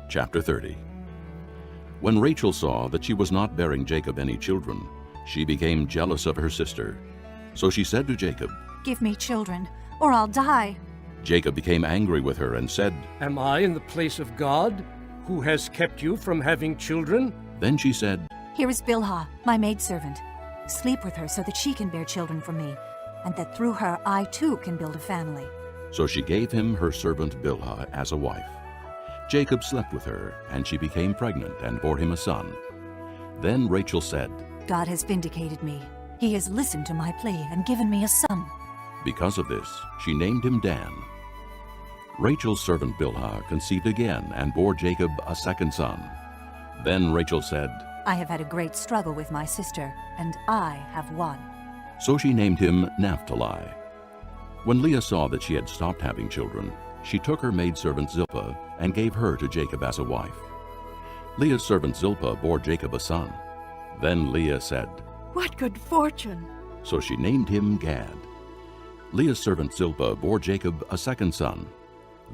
Chapter 30. When Rachel saw that she was not bearing Jacob any children, she became jealous of her sister. So she said to Jacob, "Give me children, or I'll die." Jacob became angry with her and said, "Am I in the place of God, who has kept you from having children?" Then she said, "Here is Bilhah, my maidservant. Sleep with her so that she can bear children for me, and that through her I too can build a family." So she gave him her servant Bilhah as a wife. Jacob slept with her, and she became pregnant and bore him a son. Then Rachel said, "God has vindicated me. He has listened to my plea and given me a son." Because of this, she named him Dan. Rachel's servant Bilhah conceived again and bore Jacob a second son. Then Rachel said, "I have had a great struggle with my sister, and I have won." So she named him Naphtali. When Leah saw that she had stopped having children, she took her maidservant Zilpah and gave her to Jacob as a wife. Leah's servant Zilpah bore Jacob a son. Then Leah said, "What good fortune!" So she named him Gad. Leah's servant Zilpah bore Jacob a second son.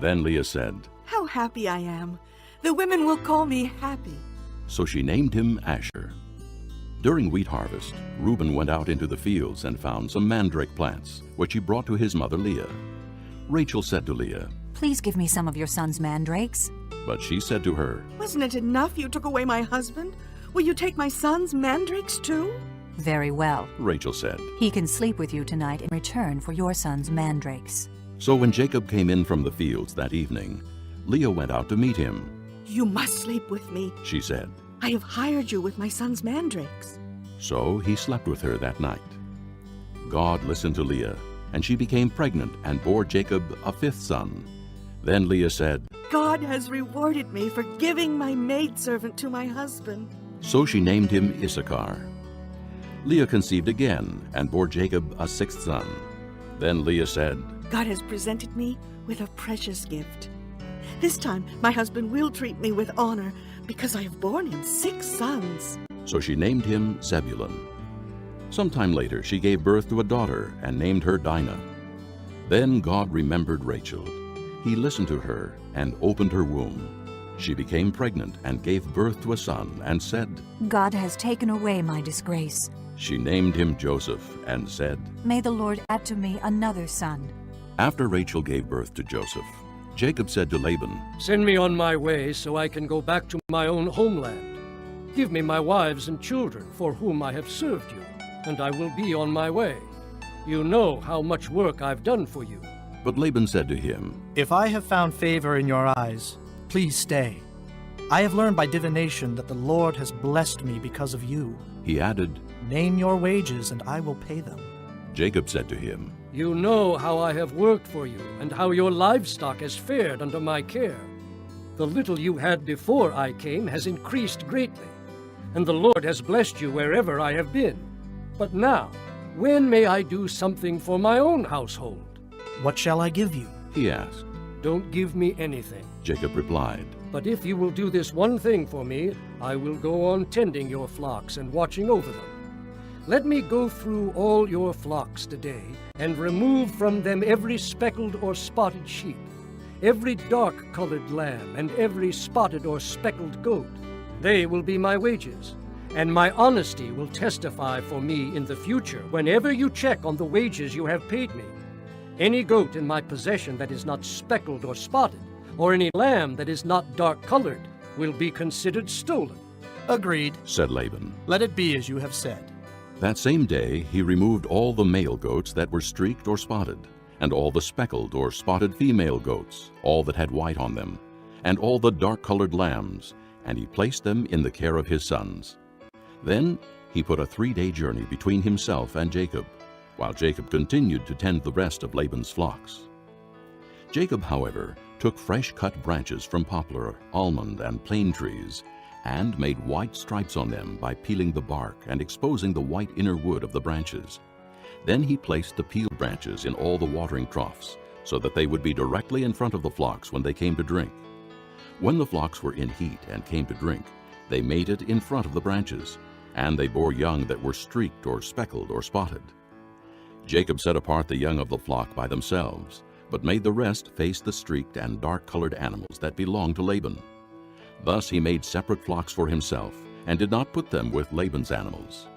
Then Leah said, "How happy I am! The women will call me happy." So she named him Asher. During wheat harvest, Reuben went out into the fields and found some mandrake plants, which he brought to his mother Leah. Rachel said to Leah, "Please give me some of your son's mandrakes." but she said to her, "Wasn't it enough you took away my husband? Will you take my son's mandrakes too?" "Very well. Rachel said. He can sleep with you tonight in return for your son's mandrakes." So when Jacob came in from the fields that evening, Leah went out to meet him. "You must sleep with me. She said. I have hired you with my son's mandrakes." So he slept with her that night. God listened to Leah, and she became pregnant and bore Jacob a fifth son. Then Leah said, "God has rewarded me for giving my maidservant to my husband." So she named him Issachar. Leah conceived again and bore Jacob a sixth son. Then Leah said, "God has presented me with a precious gift. This time my husband will treat me with honor because I have borne him 6 sons." So she named him Zebulun. Sometime later she gave birth to a daughter and named her Dinah. Then God remembered Rachel. He listened to her and opened her womb. She became pregnant and gave birth to a son and said, "God has taken away my disgrace. She named him Joseph and said, May the Lord add to me another son." After Rachel gave birth to Joseph, Jacob said to Laban, "Send me on my way so I can go back to my own homeland. Give me my wives and children for whom I have served you, and I will be on my way. You know how much work I've done for you." But Laban said to him, "If I have found favor in your eyes, please stay. I have learned by divination that the Lord has blessed me because of you. He added, Name your wages, and I will pay them." Jacob said to him, You know how I have worked for you, and how your livestock has fared under my care. The little you had before I came has increased greatly, and the Lord has blessed you wherever I have been. But now, when may I do something for my own household?" "What shall I give you?" he asked. "Don't give me anything. Jacob replied, But if you will do this one thing for me, I will go on tending your flocks and watching over them. Let me go through all your flocks today, and remove from them every speckled or spotted sheep, every dark-colored lamb, and every spotted or speckled goat. They will be my wages, and my honesty will testify for me in the future whenever you check on the wages you have paid me. Any goat in my possession that is not speckled or spotted, or any lamb that is not dark-colored, will be considered stolen." "Agreed. said Laban. Let it be as you have said." That same day he removed all the male goats that were streaked or spotted, and all the speckled or spotted female goats, all that had white on them, and all the dark-colored lambs, and he placed them in the care of his sons. Then he put a 3-day journey between himself and Jacob, while Jacob continued to tend the rest of Laban's flocks. Jacob, however, took fresh-cut branches from poplar, almond, and plane trees, and made white stripes on them by peeling the bark and exposing the white inner wood of the branches. Then he placed the peeled branches in all the watering troughs, so that they would be directly in front of the flocks when they came to drink. When the flocks were in heat and came to drink, they mated in front of the branches, and they bore young that were streaked or speckled or spotted. Jacob set apart the young of the flock by themselves, but made the rest face the streaked and dark-colored animals that belonged to Laban. Thus he made separate flocks for himself, and did not put them with Laban's animals.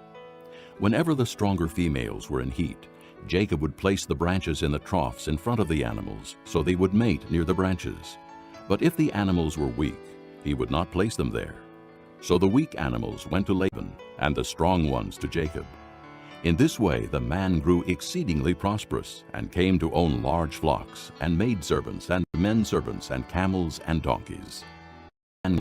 Whenever the stronger females were in heat, Jacob would place the branches in the troughs in front of the animals, so they would mate near the branches. But if the animals were weak, he would not place them there. So the weak animals went to Laban, and the strong ones to Jacob. In this way the man grew exceedingly prosperous, and came to own large flocks, and maidservants, and men servants, and camels, and donkeys. And